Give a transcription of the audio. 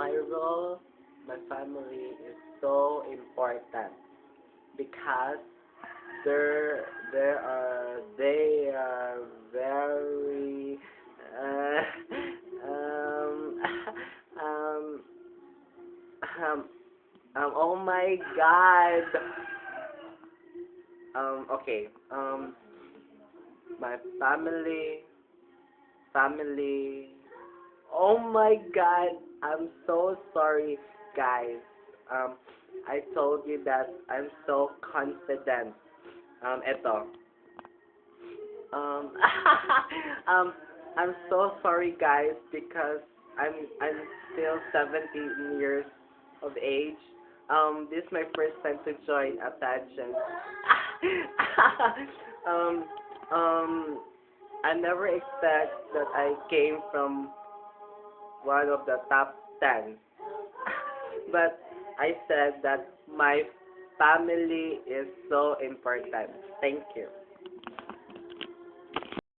my role, my family is so important because they are very uh, um um um oh my god, okay, my family. Oh my god, I'm so sorry, guys. Um, I told you that I'm so confident. Eto. Um, um, I'm so sorry, guys, because I'm still 17 years of age. This is my first time to join a pageant. um, um, I never expect that I came from one of the top 10. But I said that my family is so important. Thank you.